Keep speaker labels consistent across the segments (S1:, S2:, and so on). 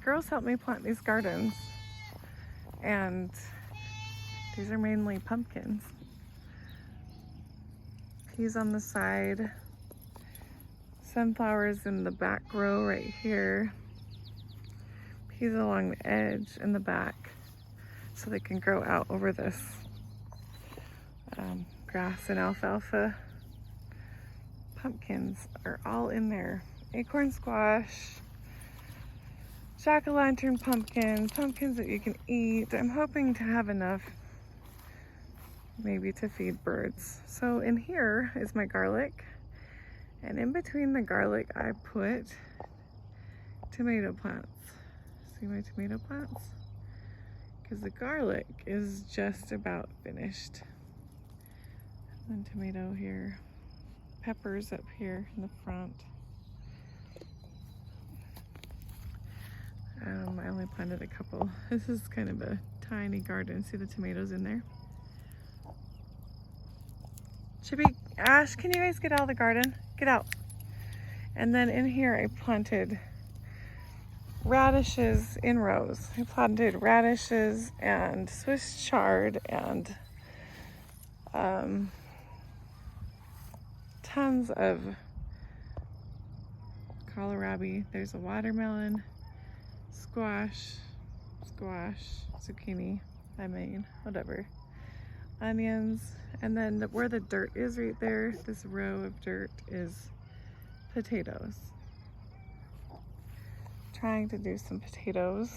S1: girls helped me plant these gardens, and these are mainly pumpkins. Peas on the side, sunflowers in the back row right here, peas along the edge in the back so they can grow out over this grass and alfalfa. Pumpkins are all in there. Acorn squash, jack-o'-lantern pumpkins, pumpkins that you can eat. I'm hoping to have enough maybe to feed birds. So in here is my garlic, and in between the garlic I put tomato plants. See my tomato plants? Because the garlic is just about finished. And tomato here, peppers up here in the front. I only planted a couple. This is kind of a tiny garden. See the tomatoes in there? Chippy, Ash, can you guys get out of the garden? Get out. And then in here I planted radishes in rows. I planted radishes and Swiss chard and tons of kohlrabi. There's a watermelon, squash, zucchini, whatever, onions, and then where the dirt is right there, this row of dirt is potatoes. Trying to do some potatoes.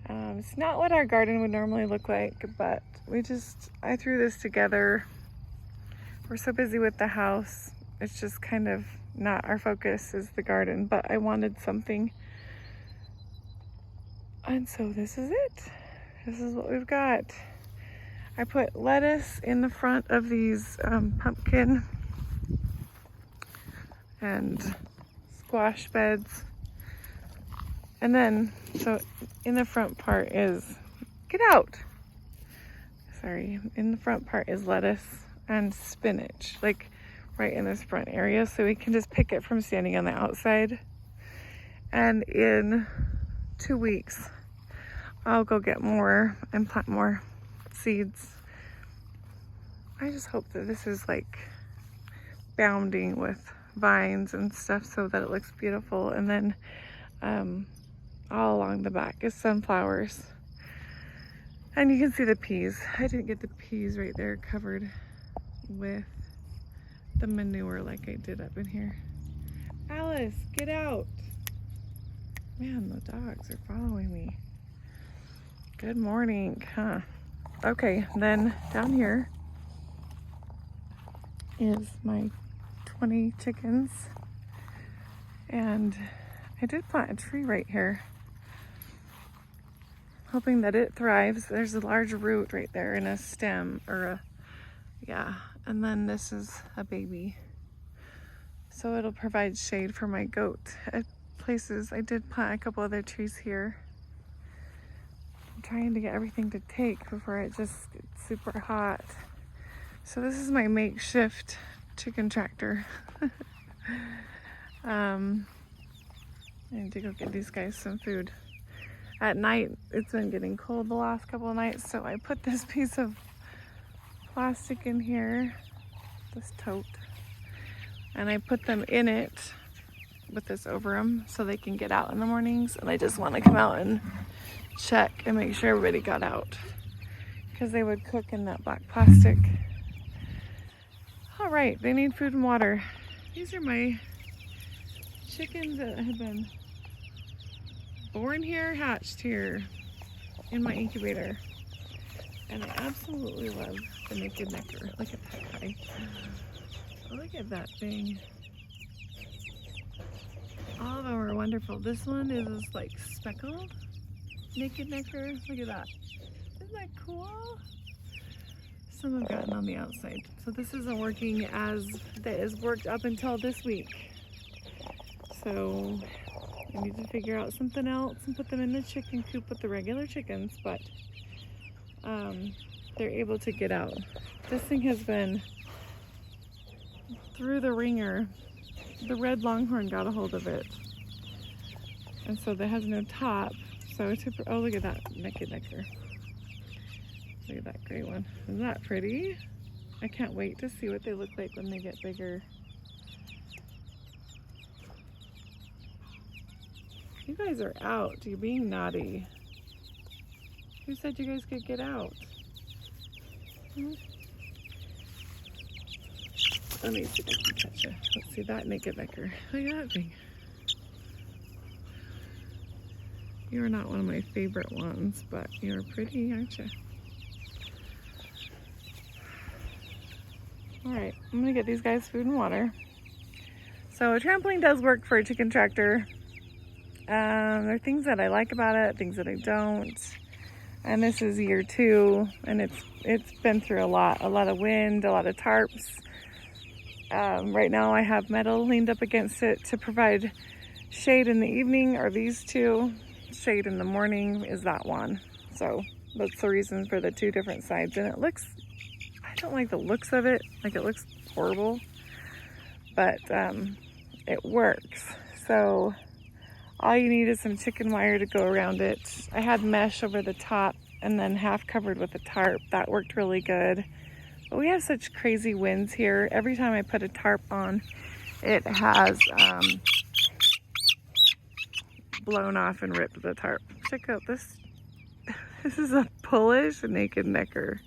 S1: It's not what our garden would normally look like, but I threw this together. We're so busy with the house. It's just kind of not our focus is the garden, but I wanted something. And so this is it. This is what we've got. I put lettuce in the front of these pumpkin and squash beds. And then, so in the front part is, get out. Sorry, in the front part is lettuce and spinach, like right in this front area. So we can just pick it from standing on the outside. And in 2 weeks, I'll go get more and plant more seeds. I just hope that this is like bounding with vines and stuff so that it looks beautiful. And then all along the back is sunflowers. And you can see the peas. I didn't get the peas right there covered with the manure like I did up in here. Alice, get out. Man, the dogs are following me. Good morning, huh? Okay, then down here is my 20 chickens. And I did plant a tree right here, hoping that it thrives. There's a large root right there in a stem, and then this is a baby. So it'll provide shade for my goat at places. I did plant a couple other trees here. I'm trying to get everything to take before it just gets super hot. So this is my makeshift chicken tractor. I need to go get these guys some food. At night, it's been getting cold the last couple of nights, so I put this piece of plastic in here, this tote, and I put them in it with this over them so they can get out in the mornings. And I just want to come out and check and make sure everybody got out, because they would cook in that black plastic. All right, they need food and water. These are my chickens that have been born here, hatched here in my incubator. And I absolutely love the naked necker. Look at that guy. Oh, look at that thing. All of them are wonderful. This one is like speckled naked necker. Look at that. Isn't that cool? Some have gotten on the outside. So this isn't working as that is worked up until this week. So I need to figure out something else and put them in the chicken coop with the regular chickens, but they're able to get out. This thing has been through the ringer. The red longhorn got a hold of it. And so that has no top. So oh, look at that naked necker. Look at that gray one. Isn't that pretty? I can't wait to see what they look like when they get bigger. You guys are out. You're being naughty. Who said you guys could get out? Let me see if I can catch it. Let's see that naked necker. Look at that thing. You're not one of my favorite ones, but you're pretty, aren't you? All right, I'm gonna get these guys food and water. So a trampoline does work for a chicken tractor. There are things that I like about it, things that I don't. And this is year 2, and it's been through a lot of wind, a lot of tarps. Right now I have metal leaned up against it to provide shade in the evening, or these two. Shade in the morning is that one. So that's the reason for the 2 different sides. And it looks, I don't like the looks of it. Like, it looks horrible, but it works. So all you need is some chicken wire to go around it. I had mesh over the top and then half covered with a tarp. That worked really good. But we have such crazy winds here. Every time I put a tarp on, it has blown off and ripped the tarp. Check out this. This is a Polish naked necker.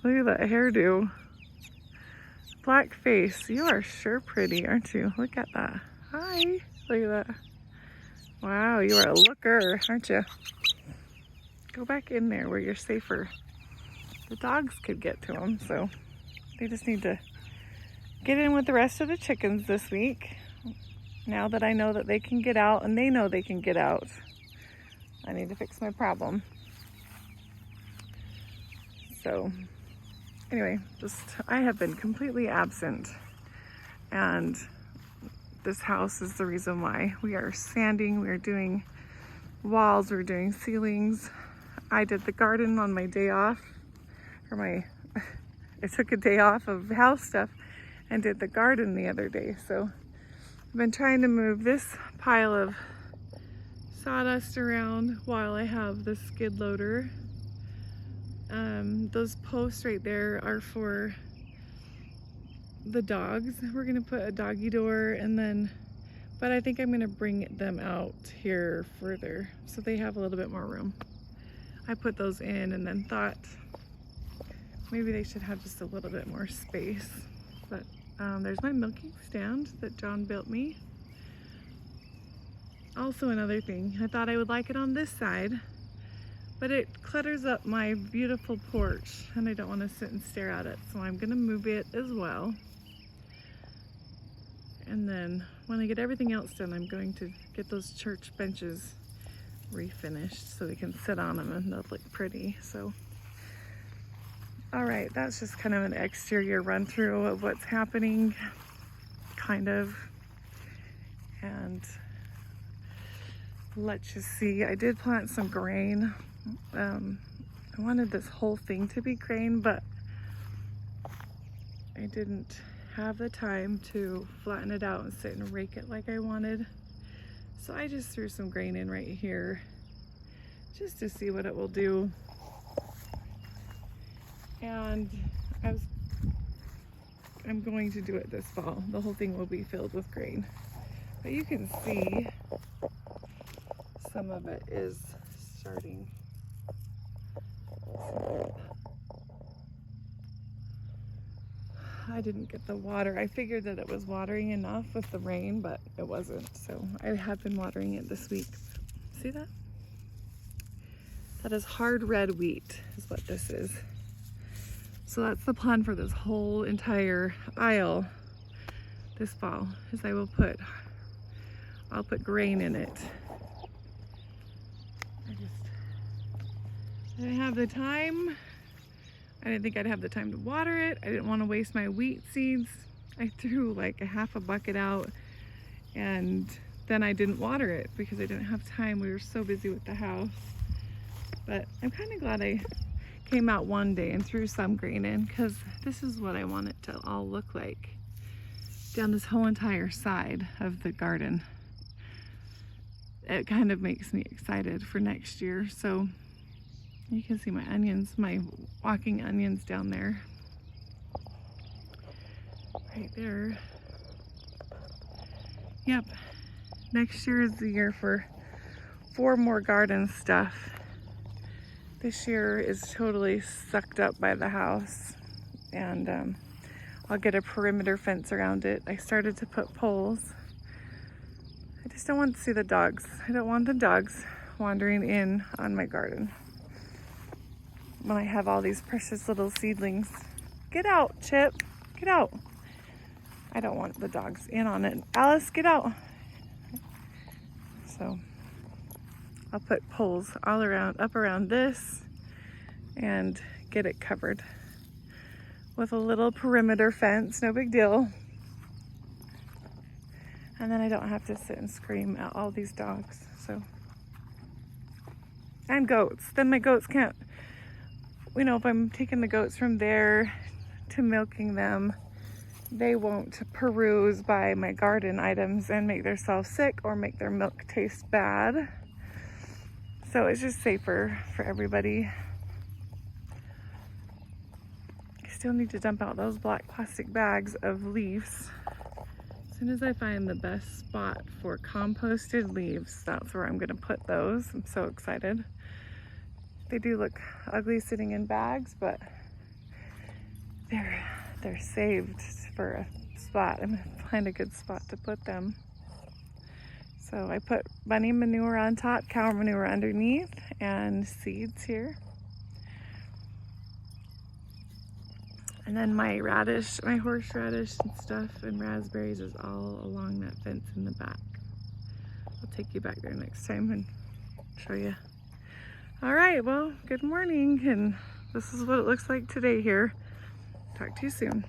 S1: Look at that hairdo. Black face. You are sure pretty, aren't you? Look at that. Hi. Look at that. Wow, you are a looker, aren't you? Go back in there where you're safer. The dogs could get to them, so they just need to get in with the rest of the chickens this week. Now that I know that they can get out and they know they can get out, I need to fix my problem. So anyway, I have been completely absent, and this house is the reason why. We are sanding, we are doing walls, we're doing ceilings. I did the garden on my day off, I took a day off of house stuff and did the garden the other day. So I've been trying to move this pile of sawdust around while I have the skid loader. Those posts right there are for the dogs. We're gonna put a doggy door, but I think I'm gonna bring them out here further so they have a little bit more room. I put those in and then thought maybe they should have just a little bit more space. But there's my milking stand that John built me. Also, another thing, I thought I would like it on this side, but it clutters up my beautiful porch and I don't want to sit and stare at it, so I'm gonna move it as well. And then when I get everything else done, I'm going to get those church benches refinished so we can sit on them and they'll look pretty. So all right, that's just kind of an exterior run through of what's happening, kind of. And let's just see, I did plant some grain. I wanted this whole thing to be grain, but I didn't have the time to flatten it out and sit and rake it like I wanted. So I just threw some grain in right here just to see what it will do. And I'm going to do it this fall. The whole thing will be filled with grain. But you can see some of it is starting. I didn't get the water. I figured that it was watering enough with the rain, but it wasn't. So I have been watering it this week. See that? That is hard red wheat is what this is. So that's the plan for this whole entire aisle this fall, is I'll put grain in it. I didn't have the time. I didn't think I'd have the time to water it. I didn't want to waste my wheat seeds. I threw like a half a bucket out and then I didn't water it because I didn't have time. We were so busy with the house. But I'm kind of glad I came out one day and threw some grain in, because this is what I want it to all look like down this whole entire side of the garden. it kind of makes me excited for next year. So you can see my onions, my walking onions down there. Right there. Yep. Next year is the year for 4 more garden stuff. This year is totally sucked up by the house, and I'll get a perimeter fence around it. I started to put poles. I just don't want to see the dogs. I don't want the dogs wandering in on my garden when I have all these precious little seedlings. Get out, Chip. Get out. I don't want the dogs in on it. Alice, get out. So I'll put poles all around, up around this, and get it covered with a little perimeter fence. No big deal. And then I don't have to sit and scream at all these dogs. So, and goats. Then my goats can't, you know, if I'm taking the goats from there to milking them, they won't peruse by my garden items and make themselves sick or make their milk taste bad. So it's just safer for everybody. I still need to dump out those black plastic bags of leaves. As soon as I find the best spot for composted leaves, that's where I'm gonna put those. I'm so excited. They do look ugly sitting in bags, but they're saved for a spot. I'm gonna find a good spot to put them. So I put bunny manure on top, cow manure underneath, and seeds here. And then my radish, my horseradish and stuff and raspberries is all along that fence in the back. I'll take you back there next time and show you. All right, well, good morning, and this is what it looks like today here. Talk to you soon.